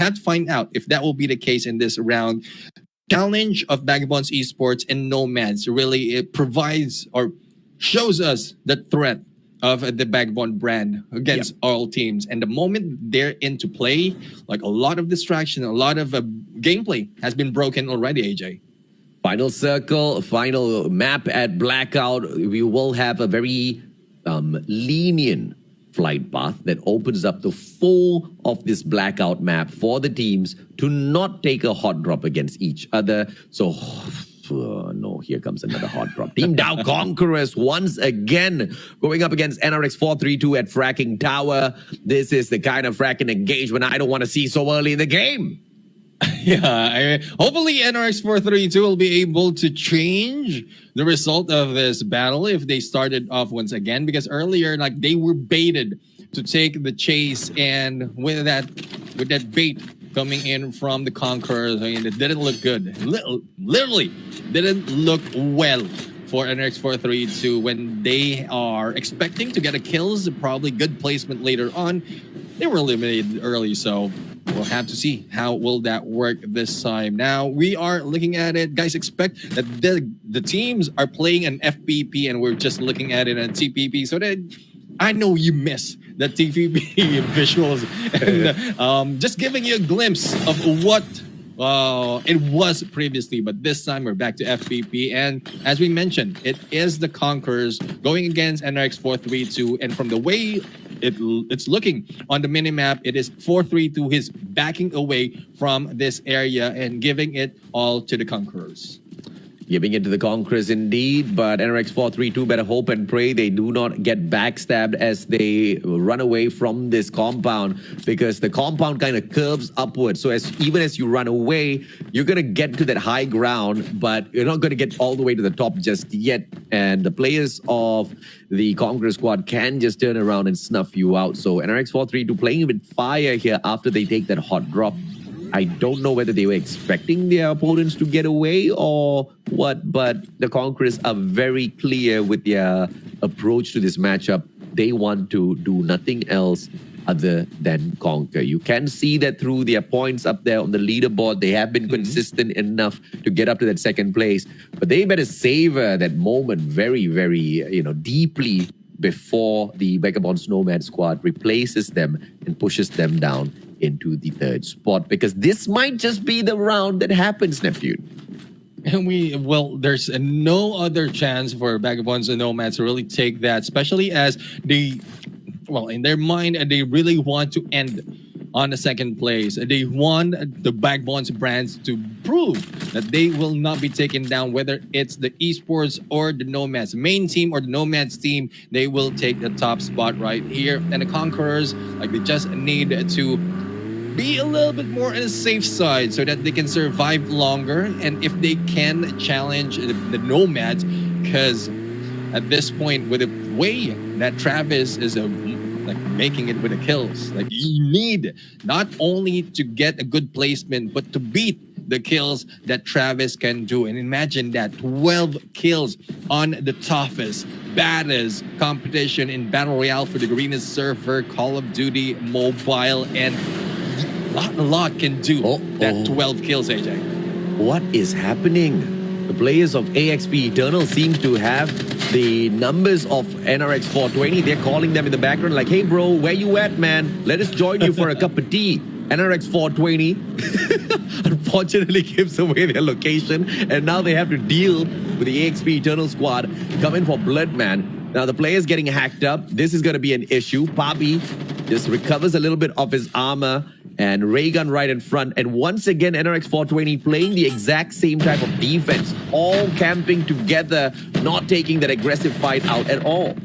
have to find out if that will be the case in this round. Challenge of Vagabonds Esports and Nomads really it provides or shows us the threat of the Vagabond brand against all teams. And the moment they're into play, like a lot of distraction, a lot of gameplay has been broken already, AJ. Final circle, final map at Blackout. We will have a very lenient flight path that opens up the full of this Blackout map for the teams to not take a hot drop against each other. So, no, here comes another hot drop. Team Dow Conquerors once again going up against NRX 432 at Fracking Tower. This is the kind of fracking engagement I don't want to see so early in the game. Yeah, hopefully NRX 432 will be able to change the result of this battle if they started off once again, because earlier like they were baited to take the chase, and with that bait coming in from the Conquerors, I mean, it didn't look good. Literally didn't look well for NRX 432 when they are expecting to get a kills, probably good placement later on. They were eliminated early, so we'll have to see how will that work this time. Now, we are looking at it. Guys, expect that the teams are playing an FPP and we're just looking at it on TPP. So that I know you miss the TPP visuals. And just giving you a glimpse of what it was previously. But this time, we're back to FPP. And as we mentioned, it is the Conquerors going against NRX 432. And from the way it's looking on the minimap, it is 432 is backing away from this area and giving it all to the Conquerors. Giving it to the Conquerors indeed, but NRX 432 better hope and pray they do not get backstabbed as they run away from this compound, because the compound kind of curves upwards. So even as you run away, you're going to get to that high ground, but you're not going to get all the way to the top just yet. And the players of the Conqueror squad can just turn around and snuff you out. So NRX 432 playing with fire here after they take that hot drop. I don't know whether they were expecting their opponents to get away or what, but the Conquerors are very clear with their approach to this matchup. They want to do nothing else other than conquer. You can see that through their points up there on the leaderboard. They have been consistent enough to get up to that second place, but they better savor that moment very, very, deeply before the Vagabonds Nomad squad replaces them and pushes them down into the third spot, because this might just be the round that happens, Neptune. And there's no other chance for Vagabonds and Nomads to really take that, especially as in their mind, they really want to end on the second place. They want the Vagabonds brands to prove that they will not be taken down, whether it's the esports or the Nomads main team or the Nomads team. They will take the top spot right here. And the Conquerors, they just need to be a little bit more on the safe side so that they can survive longer, and if they can challenge the Nomads, because at this point, with the way that Travis is making it with the kills, you need not only to get a good placement but to beat the kills that Travis can do. And imagine that 12 kills on the toughest, baddest competition in Battle Royale for the Garena server, Call of Duty Mobile, and a lot can do that 12 kills, AJ. What is happening? The players of AXP Eternal seems to have the numbers of NRX 420. They're calling them in the background like, hey bro, where you at, man? Let us join you for a cup of tea. NRX 420 unfortunately gives away their location, and now they have to deal with the AXP Eternal squad coming for Bloodman. Now the player's getting hacked up. This is going to be an issue. Papi just recovers a little bit of his armor, and Raygun right in front. And once again, NRX 420 playing the exact same type of defense, all camping together, not taking that aggressive fight out at all.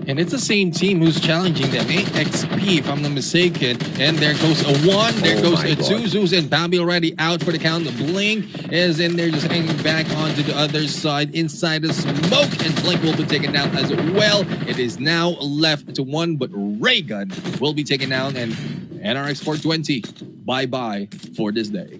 And it's the same team who's challenging them, XP, if I'm not mistaken. And there goes a 1, there goes a 2. Zeus and Bambi already out for the count. The Blink is in there, just hanging back onto the other side, inside the smoke. And Blink will be taken down as well. It is now left to 1, but Raygun will be taken down. And NRX 420, bye-bye for this day.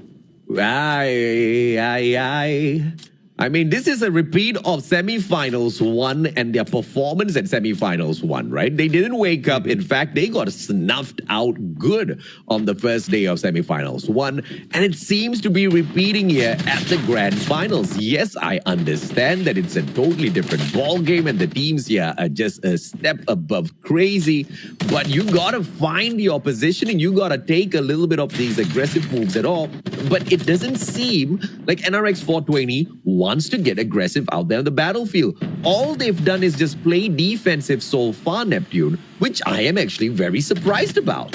I mean, this is a repeat of semifinals 1 and their performance at semifinals 1, right? They didn't wake up. In fact, they got snuffed out good on the first day of semifinals 1. And it seems to be repeating here at the grand finals. Yes, I understand that it's a totally different ball game and the teams here are just a step above crazy. But you got to find your positioning. You got to take a little bit of these aggressive moves at all. But it doesn't seem like NRX 420 wants to get aggressive out there on the battlefield. All they've done is just play defensive so far, Neptune, which I am actually very surprised about.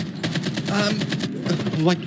Like,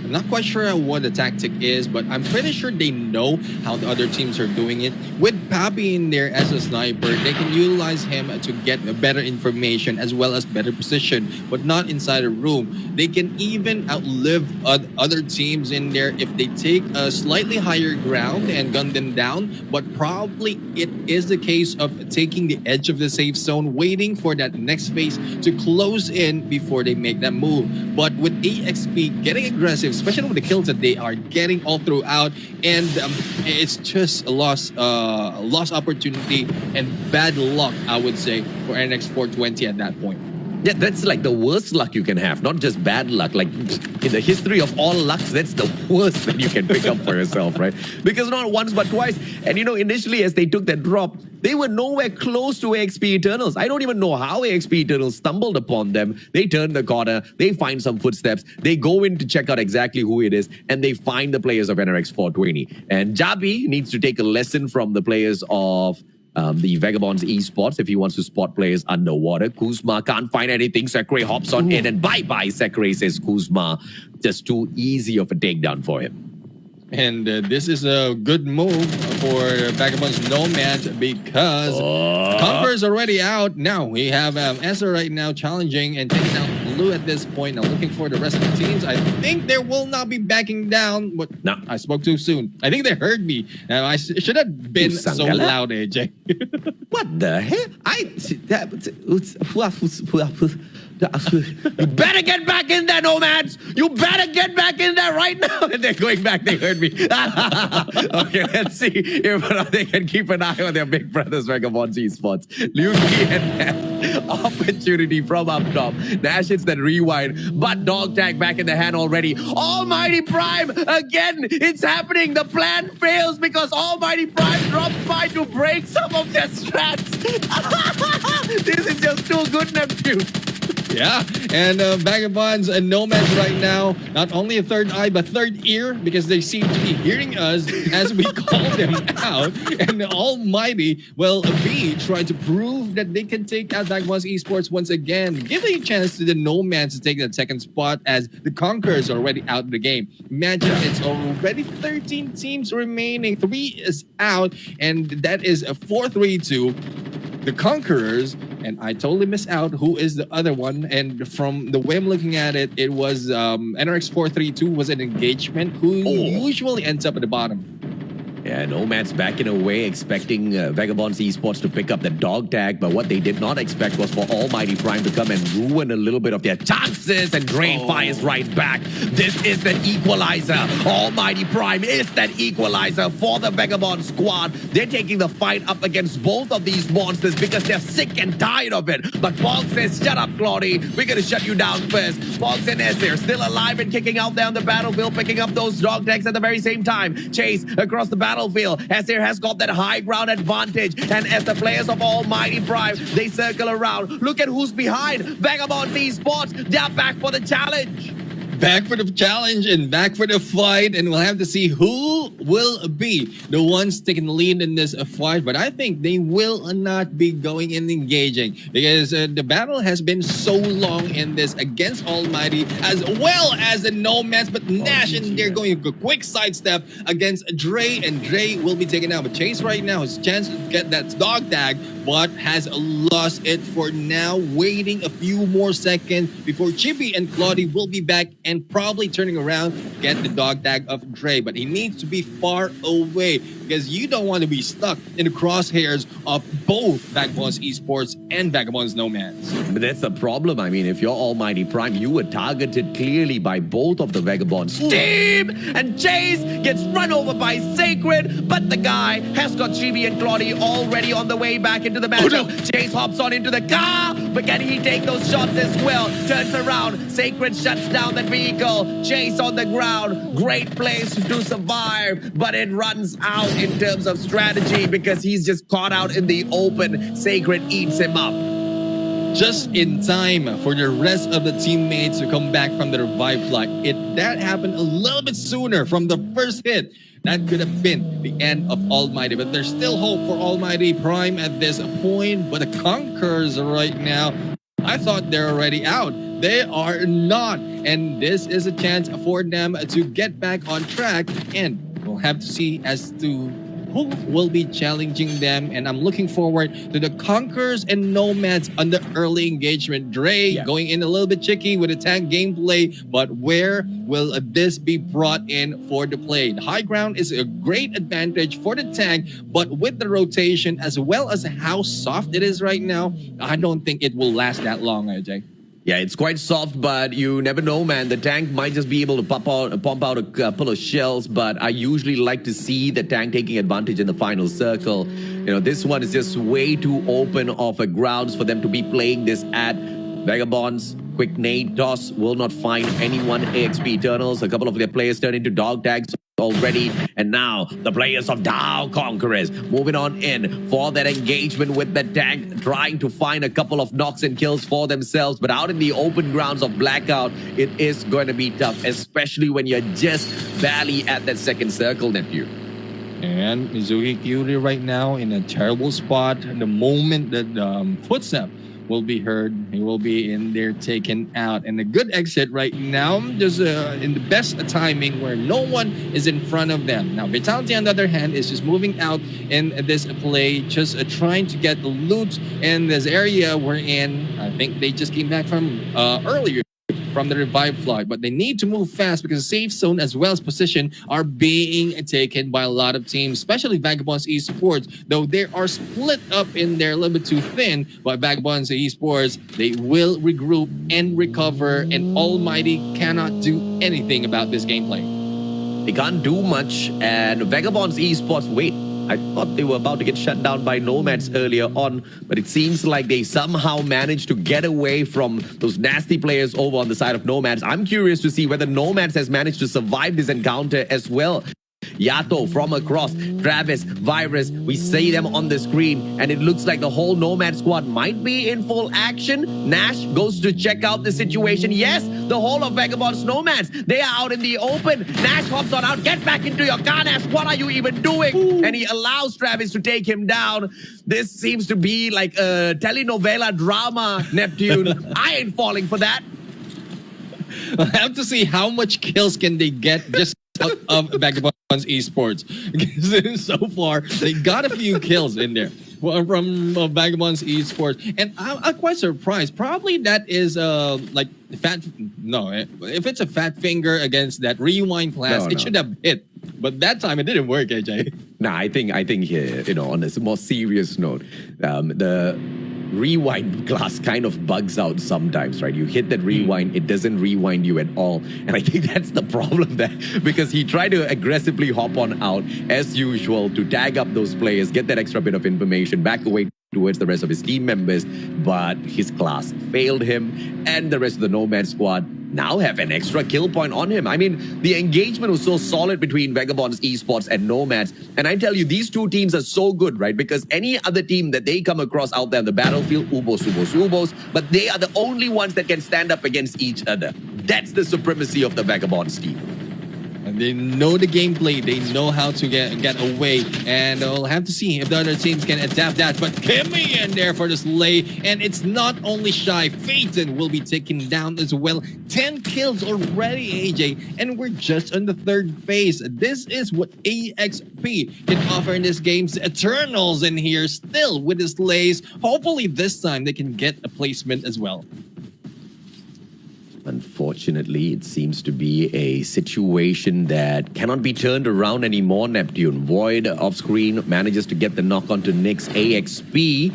I'm not quite sure what the tactic is, but I'm pretty sure they know how the other teams are doing it. With Papi in there as a sniper, they can utilize him to get better information as well as better position, but not inside a room. They can even outlive other teams in there if they take a slightly higher ground and gun them down, but probably it is the case of taking the edge of the safe zone, waiting for that next phase to close in before they make that move. But with AXP getting aggressive, especially with the kills that they are getting all throughout, and it's just a lost opportunity and bad luck, I would say, for NX 420 at that point. Yeah, that's like the worst luck you can have, not just bad luck. Like in the history of all lucks, that's the worst that you can pick up for yourself, right? Because not once but twice. And you know, initially as they took that drop, they were nowhere close to AXP Eternals. I don't even know how AXP Eternals stumbled upon them. They turn the corner, they find some footsteps, they go in to check out exactly who it is, and they find the players of NRX 420. And Jabi needs to take a lesson from the players of the Vagabonds esports if he wants to spot players underwater. Kuzma can't find anything. Sekre hops on in and bye-bye, Sekre, says Kuzma. Just too easy of a takedown for him. And this is a good move for Vagabond's Nomads because Conqueror's already out. Now we have Ezra right now challenging and taking out Blue at this point. Now looking for the rest of the teams. I think they will not be backing down. But no, I spoke too soon. I think they heard me. I should have been so loud, AJ. What the heck? You better get back in there, Nomads! You better get back in there right now! And they're going back, they heard me. Okay, let's see if they can keep an eye on their big brothers, Vagabonds esports. Luki and opportunity from up top. Nash hits that rewind, but dog tag back in the hand already. Almighty Prime, again, it's happening. The plan fails because Almighty Prime drops by to break some of their strats. This is just too good, Neptune. Yeah, and Vagabonds and Nomads right now, not only a third eye, but third ear, because they seem to be hearing us as we call them out. And the Almighty, well, B trying to prove that they can take out Vagabonds esports once again, giving a chance to the Nomads to take that second spot as the Conquerors are already out of the game. Imagine it's already 13 teams remaining, 3 is out, and that is a 4-3-2. The Conquerors, and I totally missed out who is the other one. And from the way I'm looking at it, it was NRX 432 was an engagement who usually ends up at the bottom. Yeah, Nomads backing away, expecting Vagabonds esports to pick up the dog tag, but what they did not expect was for Almighty Prime to come and ruin a little bit of their chances, and Dre fires right back. This is the equalizer. Almighty Prime is that equalizer for the Vagabond squad. They're taking the fight up against both of these monsters because they're sick and tired of it. But Pog says, shut up, Claudie. We're going to shut you down first. Pogs and Esir still alive and kicking out there on the battlefield, picking up those dog tags at the very same time. Chase across the battlefield. Esir has got that high ground advantage. And as the players of Almighty Prime, they circle around. Look at who's behind. Vagabond esports. They're back for the challenge. Back for the challenge and back for the fight, and we'll have to see who will be the ones taking the lead in this fight. But I think they will not be going and engaging because the battle has been so long in this against Almighty as well as the Nomads. But Nash in there going a quick sidestep against Dre, and Dre will be taken out. But Chase right now has a chance to get that dog tag, but has lost it for now, waiting a few more seconds before Chibi and Claudie will be back and probably turning around, get the dog tag of Dre. But he needs to be far away. because you don't want to be stuck in the crosshairs of both Vagabonds Esports and Vagabonds Nomads. But that's the problem. I mean, if you're Almighty Prime, you were targeted clearly by both of the Vagabonds team. And Chase gets run over by Sacred, but the guy has got Chibi and Claudie already on the way back into the matchup. Oh, no. Chase hops on into the car, but can he take those shots as well? Turns around, Sacred shuts down that vehicle. Chase on the ground, great place to survive, but it runs out in terms of strategy because he's just caught out in the open. Sacred eats him up. Just in time for the rest of the teammates to come back from the revive flight. That happened a little bit sooner from the first hit. That could have been the end of Almighty, but there's still hope for Almighty Prime at this point. But the Conquerors right now, I thought they're already out. They are not, and this is a chance for them to get back on track, and we'll have to see as to who will be challenging them. And I'm looking forward to the Conquerors and Nomads on the early engagement. Dre going in a little bit tricky with the tank gameplay, but where will this be brought in for the play? The high ground is a great advantage for the tank, but with the rotation as well as how soft it is right now, I don't think it will last that long, AJ. Yeah, it's quite soft, but you never know, man. The tank might just be able to pump out a couple of shells, but I usually like to see the tank taking advantage in the final circle. You know, this one is just way too open of a grounds for them to be playing this at. Vagabonds, quick nade toss, will not find anyone. AXP Eternals, a couple of their players turn into dog tags already, and now the players of Dow Conquerors moving on in for that engagement with the tank, trying to find a couple of knocks and kills for themselves, but out in the open grounds of Blackout, it is going to be tough, especially when you're just barely at that second circle, Nephew. And Mizuki Kyuri right now in a terrible spot. The moment that footstep will be heard, he will be in there taken out, and a good exit right now, just in the best timing where no one is in front of them. Now Vitality on the other hand is just moving out in this play, just trying to get the loot in this area we're in. I think they just came back from earlier from the revive flight, but they need to move fast because safe zone as well as position are being taken by a lot of teams, especially Vagabonds Esports, though they are split up in there a little bit too thin. But Vagabonds Esports, they will regroup and recover, and Almighty cannot do anything about this gameplay. They can't do much, and Vagabonds Esports, wait, I thought they were about to get shut down by Nomads earlier on, but it seems like they somehow managed to get away from those nasty players over on the side of Nomads. I'm curious to see whether Nomads has managed to survive this encounter as well. Yato from across, Travis, Virus, we see them on the screen, and it looks like the whole Nomad squad might be in full action. Nash goes to check out the situation. Yes, the whole of Vagabonds Nomads, they are out in the open. Nash hops on out, get back into your car, Nash, what are you even doing? Ooh. And he allows Travis to take him down. This seems to be like a telenovela drama, Neptune. I ain't falling for that. We'll have to see how much kills can they get just out of Vagabonds Esports. Because so far, they got a few kills in there from Vagabonds Esports. And I'm quite surprised. Probably that is like fat. No, if it's a fat finger against that rewind class, it should have hit. But that time it didn't work, AJ. Nah, I think you know, on a more serious note, the rewind glass kind of bugs out sometimes, right? You hit that rewind, it doesn't rewind you at all. And I think that's the problem there, because he tried to aggressively hop on out as usual to tag up those players, get that extra bit of information, back away towards the rest of his team members, but his class failed him, and the rest of the Nomad squad now have an extra kill point on him. I mean, the engagement was so solid between Vagabonds Esports and Nomads, and I tell you, these two teams are so good, right? Because any other team that they come across out there on the battlefield, ubos, but they are the only ones that can stand up against each other. That's the supremacy of the Vagabonds team. And they know the gameplay. They know how to get away. And we'll have to see if the other teams can adapt that. But Kimmy in there for the slay. And it's not only Shy. Phaeton will be taken down as well. 10 kills already, AJ. And we're just on the third phase. This is what AXP can offer in this game. Eternals in here still with the slays. Hopefully this time they can get a placement as well. Unfortunately, it seems to be a situation that cannot be turned around anymore. Neptune Void off screen manages to get the knock onto Nyx. AXP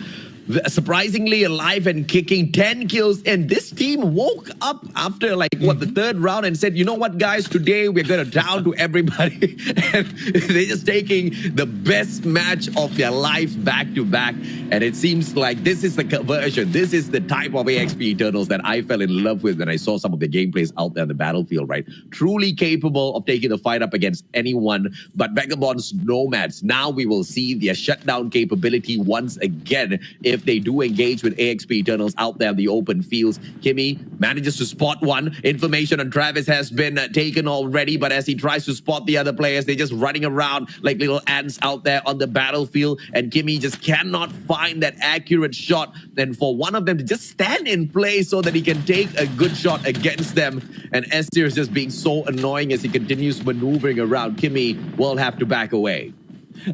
surprisingly alive and kicking, 10 kills, and this team woke up after the third round and said, you know what, guys, today we're gonna down to everybody. And they're just taking the best match of their life back to back, and it seems like this is the conversion, this is the type of AXP Eternals that I fell in love with when I saw some of the gameplays out there on the battlefield, right? Truly capable of taking the fight up against anyone, but Vagabond's Nomads, now we will see their shutdown capability once again if they do engage with AXP Eternals out there in the open fields. Kimmy manages to spot one. Information on Travis has been taken already, but as he tries to spot the other players, they're just running around like little ants out there on the battlefield, and Kimmy just cannot find that accurate shot. Then for one of them to just stand in place so that he can take a good shot against them, and Esther is just being so annoying as he continues maneuvering around. Kimmy will have to back away.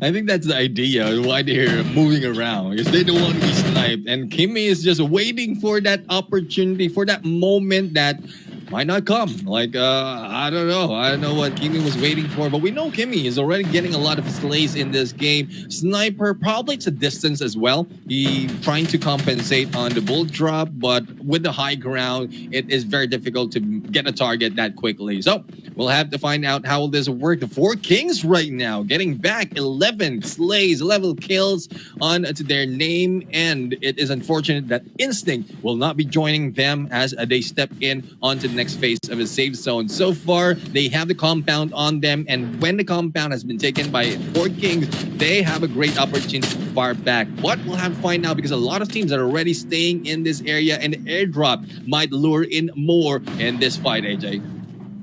I think that's the idea why they're moving around, because they don't want to be sniped. And Kimmy is just waiting for that opportunity, for that moment that might not come. I don't know. I don't know what Kimmy was waiting for, but we know Kimmy is already getting a lot of slays in this game. Sniper, probably to distance as well. He trying to compensate on the bull drop, but with the high ground, it is very difficult to get a target that quickly. So we'll have to find out how this will work. The 4 Kings right now getting back 11 slays, 11 kills onto their name, and it is unfortunate that Instinct will not be joining them as they step in onto the next phase of a safe zone. So far, they have the compound on them, and when the compound has been taken by 4 Kings, they have a great opportunity to fire back. But we'll have to find out, because a lot of teams are already staying in this area, and the airdrop might lure in more in this fight, AJ.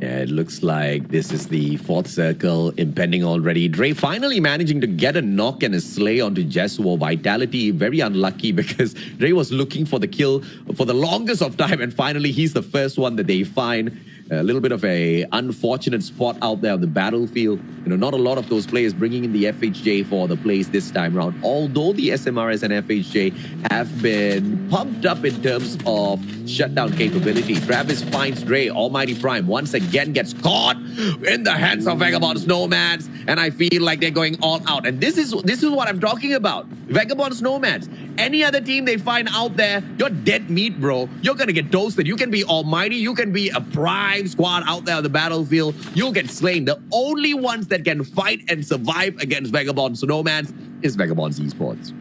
Yeah, it looks like this is the 4th circle impending already. Dre finally managing to get a knock and a slay onto Jesuo. Vitality very unlucky, because Dre was looking for the kill for the longest of time, and finally he's the first one that they find. A little bit of a unfortunate spot out there on the battlefield. You know, not a lot of those players bringing in the FHJ for the plays this time around. Although the SMRS and FHJ have been pumped up in terms of shutdown capability. Travis finds Dre, Almighty Prime, once again gets caught in the hands of Vagabond's Nomads, and I feel like they're going all out. And this is what I'm talking about. Vagabond's Nomads. Any other team they find out there, you're dead meat, bro. You're gonna get toasted. You can be Almighty, you can be a Prime squad out there on the battlefield. You'll get slain. The only ones that can fight and survive against Vagabond's Nomads is Vagabond's Esports.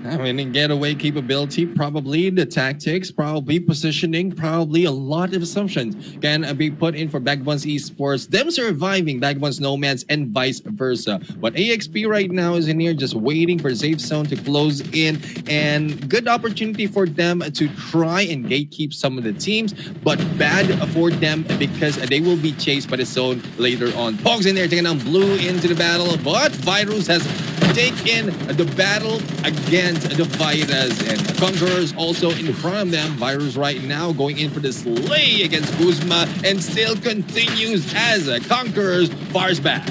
I mean, getaway capability, probably the tactics, probably positioning, probably a lot of assumptions can be put in for Vagabond's Esports, them surviving Vagabond's Nomads, and vice versa. But AXP right now is in here just waiting for safe zone to close in, and good opportunity for them to try and gatekeep some of the teams, but bad for them because they will be chased by the zone later on. Pogs in there taking down Blue into the battle, but Virus has taken the battle against the Virus, and Conquerors also in front of them. Virus right now going in for the slay against Kuzma, and still continues as Conquerors fires back.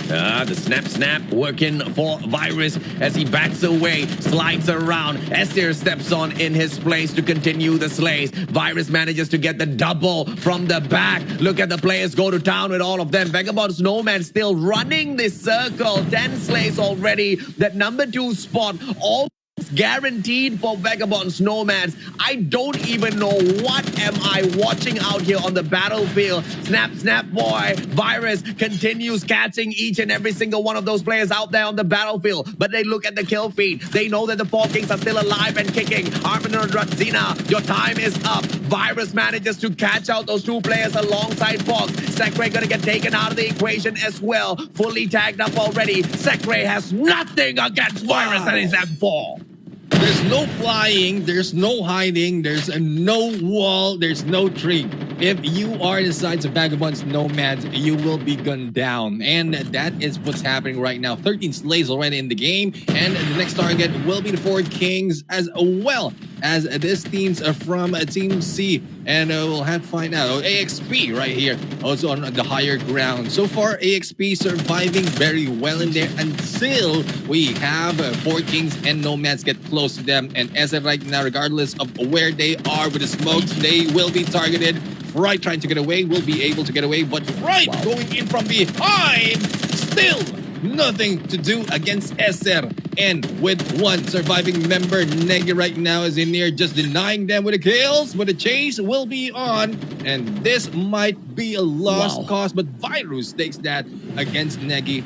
The snap working for Virus as he backs away, slides around. Esther steps on in his place to continue the slays. Virus manages to get the double from the back. Look at the players go to town with all of them. Vagabond's Nomad still running this circle. 10 slays already. That number 2 spot all guaranteed for Vagabond's Nomads. I don't even know what am I watching out here on the battlefield. Snap boy. Virus continues catching each and every single one of those players out there on the battlefield, but they look at the kill feed. They know that the 4 Kings are still alive and kicking. Armin and Radzina, your time is up. Virus manages to catch out those 2 players alongside Fox. Sekre gonna get taken out of the equation as well. Fully tagged up already. Sekre has nothing against Virus and his M4. There's no flying, there's no hiding, there's no wall, there's no tree. If you are the sides of Vagabond's Nomads, you will be gunned down. And that is what's happening right now. 13 slays already in the game, and the next target will be the 4 Kings as well. as this team's from Team C. And we'll have to find out. AXP right here, also on the higher ground. So far, AXP surviving very well in there until we have Four Kings and Nomads get close to them. And as of right now, regardless of where they are with the smokes, they will be targeted. Fright trying to get away, will be able to get away, but Fright going in from behind, still nothing to do against Esser. And with one surviving member, Negi right now is in there just denying them with the kills, but the chase will be on. And this might be a lost cause, but Virus takes that against Negi.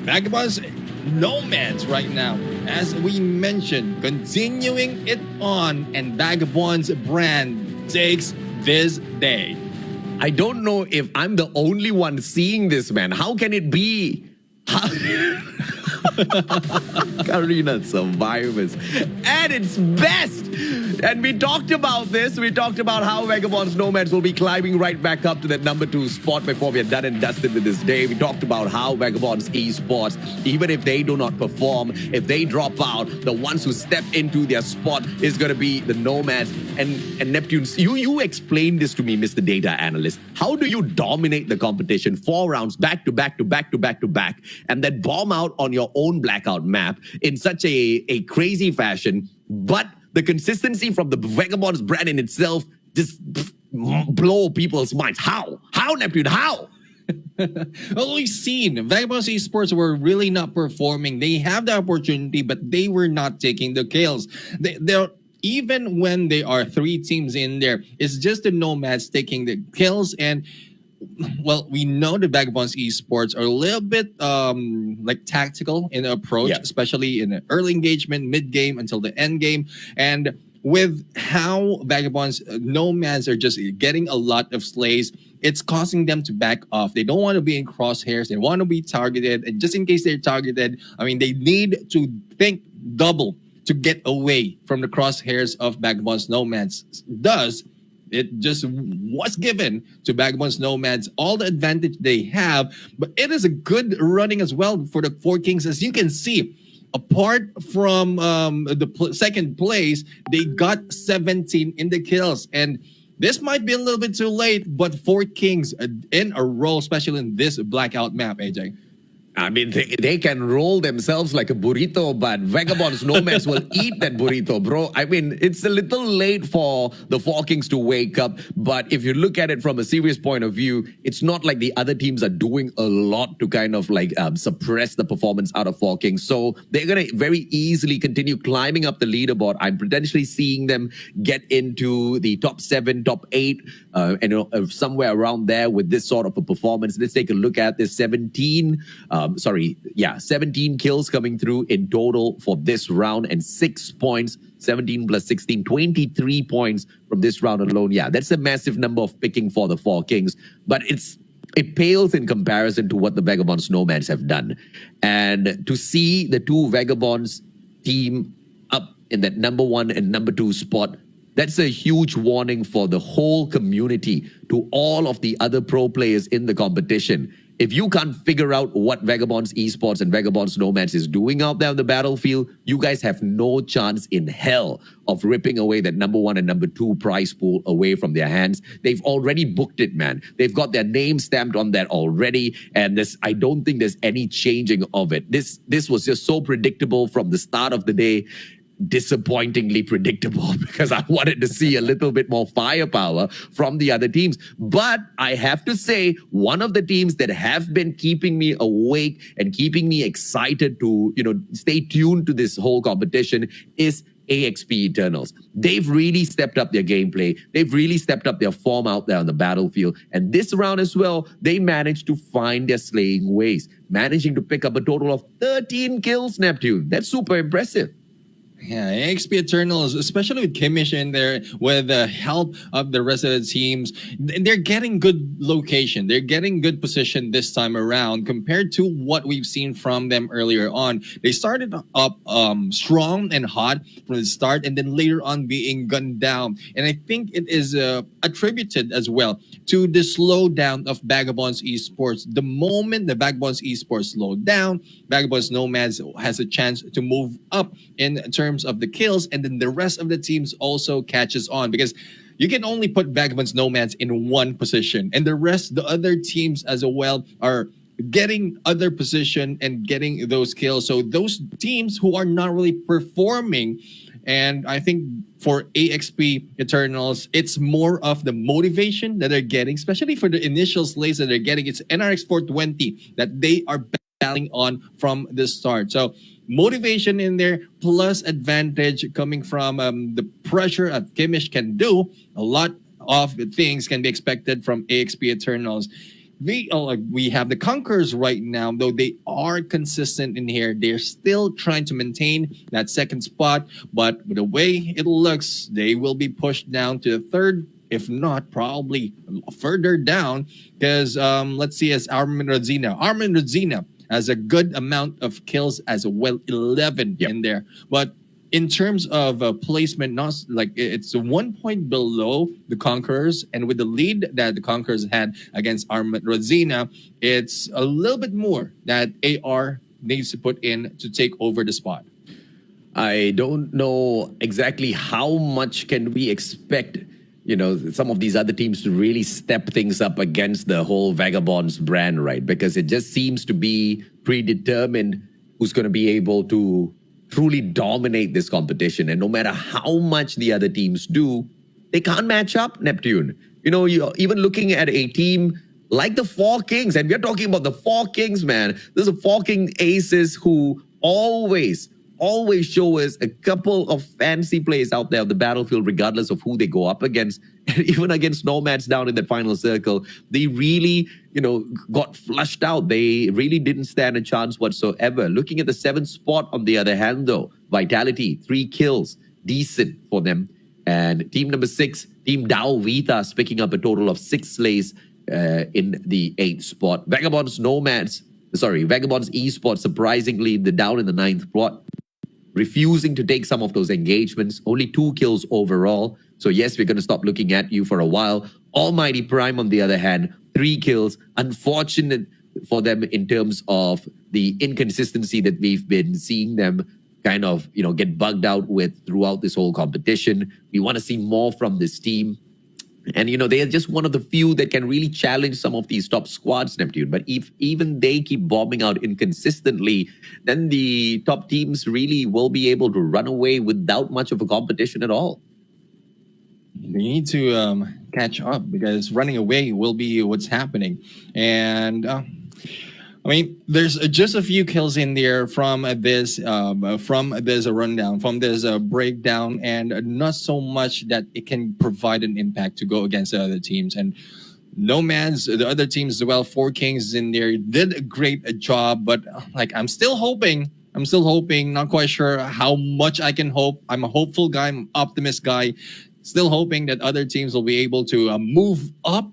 Vagabonds, Nomads right now, as we mentioned, continuing it on, and Vagabonds brand takes this day. I don't know if I'm the only one seeing this, man. How can it be? Garena survivors at its best. And we talked about this. We talked about how Vagabonds Nomads will be climbing right back up to that number 2 spot before we are done and dusted with this day. We talked about how Vagabonds Esports, even if they do not perform, if they drop out, the ones who step into their spot is going to be the Nomads and Neptunes. You explained this to me, Mr. Data Analyst. How do you dominate the competition 4 rounds back to back to back to back to back and then bomb out on your own blackout map in such a crazy fashion, but the consistency from the Vagabonds brand in itself just blow people's minds? How? How, Neptune? How? Well, we've seen Vagabonds Esports were really not performing. They have the opportunity, but they were not taking the kills. They're even when they are 3 teams in there, it's just the Nomads taking the kills. And well, we know the Vagabonds Esports are a little bit like tactical in the approach, especially in the early engagement, mid game until the end game. And with how Vagabonds Nomads are just getting a lot of slays, it's causing them to back off. They don't want to be in crosshairs. They want to be targeted. And just in case they're targeted, I mean, they need to think double to get away from the crosshairs of Vagabonds Nomads. Thus, it just was given to Vagabonds Nomads all the advantage they have, but it is a good running as well for the Four Kings. As you can see, apart from the second place, they got 17 in the kills. And this might be a little bit too late, but Four Kings in a row, especially in this blackout map, AJ. I mean, they can roll themselves like a burrito, but Vagabonds Nomads will eat that burrito, bro. I mean, it's a little late for the Four Kings to wake up, but if you look at it from a serious point of view, it's not like the other teams are doing a lot to kind of like suppress the performance out of Four Kings. So they're going to very easily continue climbing up the leaderboard. I'm potentially seeing them get into the top 7, top 8, and somewhere around there with this sort of a performance. Let's take a look at this 17 kills coming through in total for this round and 6 points, 17 plus 16, 23 points from this round alone. Yeah, that's a massive number of picking for the Four Kings, but it pales in comparison to what the Vagabonds Nomads have done. And to see the two Vagabonds team up in that number 1 and number 2 spot, that's a huge warning for the whole community, to all of the other pro players in the competition. If you can't figure out what Vagabonds Esports and Vagabonds Nomads is doing out there on the battlefield, you guys have no chance in hell of ripping away that number 1 and number 2 prize pool away from their hands. They've already booked it, man. They've got their name stamped on that already, and I don't think there's any changing of it. This was just so predictable from the start of the day. Disappointingly predictable, because I wanted to see a little bit more firepower from the other teams. But I have to say, one of the teams that have been keeping me awake and keeping me excited to, stay tuned to this whole competition is AXP Eternals. They've really stepped up their gameplay. They've really stepped up their form out there on the battlefield. And this round as well, they managed to find their slaying ways, managing to pick up a total of 13 kills, Neptune. That's super impressive. Yeah, AXP Eternals, especially with Kimish in there, with the help of the rest of the teams, they're getting good location. They're getting good position this time around compared to what we've seen from them earlier on. They started up strong and hot from the start, and then later on being gunned down. And I think it is attributed as well to the slowdown of Vagabonds Esports. The moment the Vagabonds Esports slowed down, Vagabonds Nomads has a chance to move up in terms terms of the kills, and then the rest of the teams also catches on because you can only put Vagabond's Nomads in one position, and the other teams as well are getting other position and getting those kills. So those teams who are not really performing, and I think for AXP Eternals, it's more of the motivation that they're getting, especially for the initial slays that they're getting. It's NRX 420 that they are battling on from the start. So motivation in there plus advantage coming from the pressure that Kimish can do. A lot of things can be expected from AXP Eternals. We have the Conquerors right now, though they are consistent in here. They're still trying to maintain that second spot, but with the way it looks, they will be pushed down to the third, if not probably further down, because let's see, as Armin Rodzina has a good amount of kills as well, 11 in there. But in terms of placement, not like it's 1 point below the Conquerors, and with the lead that the Conquerors had against Armin Rodzina, it's a little bit more that AR needs to put in to take over the spot. I don't know exactly how much can we expect, some of these other teams to really step things up against the whole Vagabonds brand, right? Because it just seems to be predetermined who's going to be able to truly dominate this competition. And no matter how much the other teams do, they can't match up, Neptune. You're even looking at a team like the Four Kings, and we're talking about the Four Kings, man. There's a Four King aces who always show us a couple of fancy plays out there on the battlefield, regardless of who they go up against. And even against Nomads down in that final circle, they really, got flushed out. They really didn't stand a chance whatsoever. Looking at the 7th spot, on the other hand, though, Vitality, 3 kills, decent for them. And team number 6, Team Dao Vitas, picking up a total of 6 slays in the 8th spot. Vagabonds Esports, surprisingly, they're down in the 9th spot, refusing to take some of those engagements. Only 2 kills overall. So yes, we're going to stop looking at you for a while. Almighty Prime, on the other hand, 3 kills. Unfortunate for them in terms of the inconsistency that we've been seeing them kind of, get bugged out with throughout this whole competition. We want to see more from this team. And, they are just one of the few that can really challenge some of these top squads, Neptune. But if even they keep bombing out inconsistently, then the top teams really will be able to run away without much of a competition at all. They need to catch up, because running away will be what's happening. And there's just a few kills in there from this rundown, from this breakdown, and not so much that it can provide an impact to go against the other teams. And Nomads, the other teams as well, Four Kings in there, did a great job. But I'm still hoping, not quite sure how much I can hope. I'm a hopeful guy, I'm an optimist guy. Still hoping that other teams will be able to move up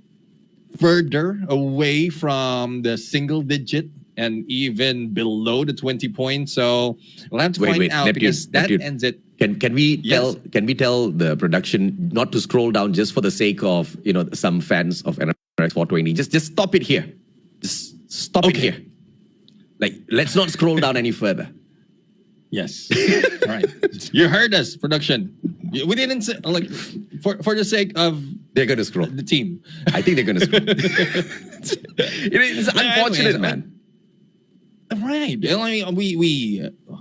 further away from the single digit and even below the 20 points. So we'll have to find out, Neptune, because that ends it. Can we tell the production not to scroll down just for the sake of some fans of NRX 420? Just stop it here. Just stop it here. Let's not scroll down any further. Yes. All right. You heard us, production. We didn't say, for the sake of they're going to scroll the team. I think they're going to scroll. It's unfortunate, man. Right.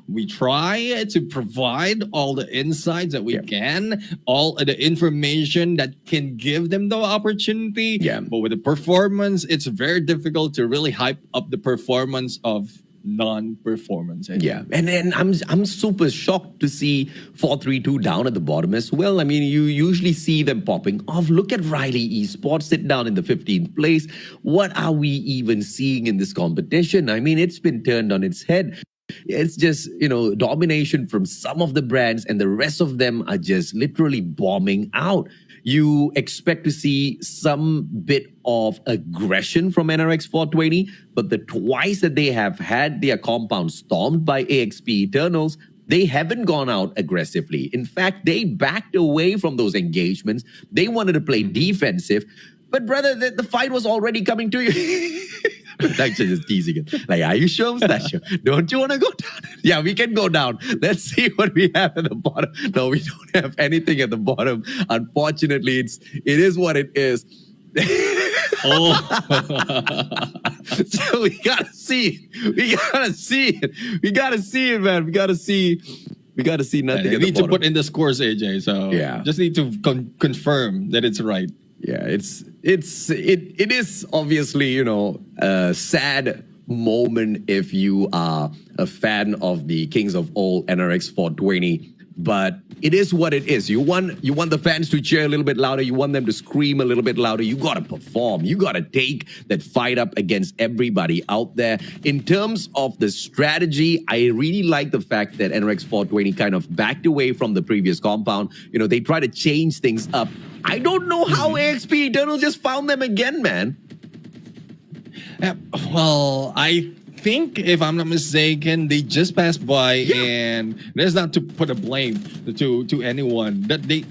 We try to provide all the insights that we can, all the information that can give them the opportunity. Yeah. But with the performance, it's very difficult to really hype up the performance of non-performance. Yeah, and then I'm super shocked to see 432 down at the bottom as well. You usually see them popping off. Look at Riley Esports sit down in the 15th place. What are we even seeing in this competition? It's been turned on its head. It's just, domination from some of the brands, and the rest of them are just literally bombing out. You expect to see some bit of aggression from NRX 420, but the twice that they have had their compound stormed by AXP Eternals, they haven't gone out aggressively. In fact, they backed away from those engagements. They wanted to play defensive. But brother, the fight was already coming to you. Production is teasing it. Like, are you sure, Mustachio? Don't you want to go down? Yeah, we can go down. Let's see what we have at the bottom. No, we don't have anything at the bottom. Unfortunately, it is what it is. Oh. So we gotta see it. We gotta see it. We gotta see it, man. We gotta see nothing. They at the need to bottom. put in the scores, AJ. So Yeah. just need to confirm that it's right. Yeah, it is obviously, you know, a sad moment if you are a fan of the Kings of Old NRX 420. But it is what it is. You want the fans to cheer a little bit louder. You want them to scream a little bit louder. You got to perform. You got to take that fight up against everybody out there. In terms of the strategy, I really like the fact that NRX 420 kind of backed away from the previous compound. You know, they try to change things up. I don't know how AXP Eternal just found them again, man. Well, I think, if I'm not mistaken, they just passed by, and that's not to put a blame to anyone. That they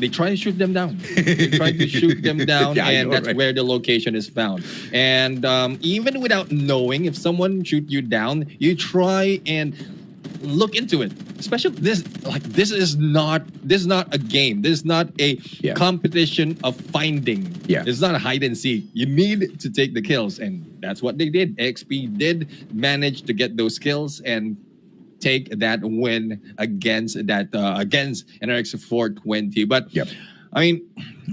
try to shoot them down. They try to shoot them down, Yeah, and that's right. where the location is found. And even without knowing, if someone shoot you down, you try and look into it. Especially this is not a game. This is not a Yeah. competition of finding. Yeah. It's not a hide and seek. You need to take the kills, and that's what they did. XP did manage to get those kills and take that win against NRX 420. But Yep. I mean,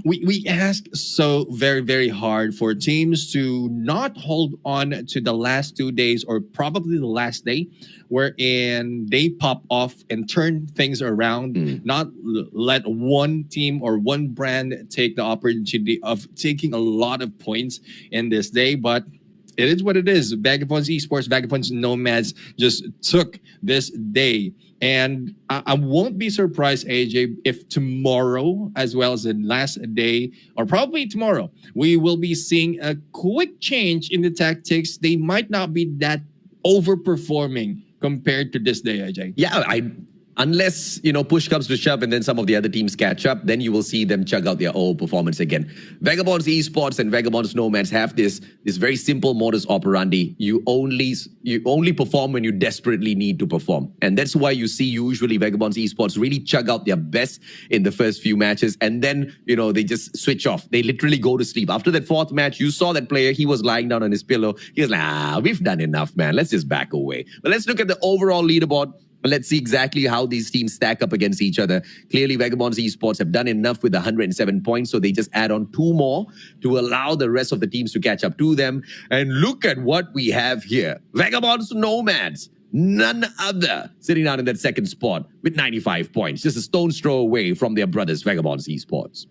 we ask so very, very hard for teams to not hold on to the last 2 days or probably the last day, wherein they pop off and turn things around, not let one team or one brand take the opportunity of taking a lot of points in this day. But it is what it is. Vagabonds Esports, Vagabonds Nomads just took this day. And I won't be surprised, AJ, if tomorrow, as well as the last day, or probably tomorrow, we will be seeing a quick change in the tactics. They might not be that overperforming compared to this day, AJ. Yeah, unless, you know, push comes to shove and then some of the other teams catch up, then you will see them chug out their old performance again. Vagabonds Esports and Vagabonds Nomads have this very simple modus operandi. You only perform when you desperately need to perform. And that's why you see usually Vagabonds Esports really chug out their best in the first few matches, and then, you know, they just switch off. They literally go to sleep. After that fourth match, you saw that player, he was lying down on his pillow. He was like, we've done enough, man. Let's just back away. But let's look at the overall leaderboard. Let's see exactly how these teams stack up against each other. Clearly, Vagabonds Esports have done enough with 107 points, so they just add on 2 more to allow the rest of the teams to catch up to them. And look at what we have here. Vagabonds Nomads, none other, sitting down in that second spot with 95 points, just a stone's throw away from their brothers, Vagabonds Esports.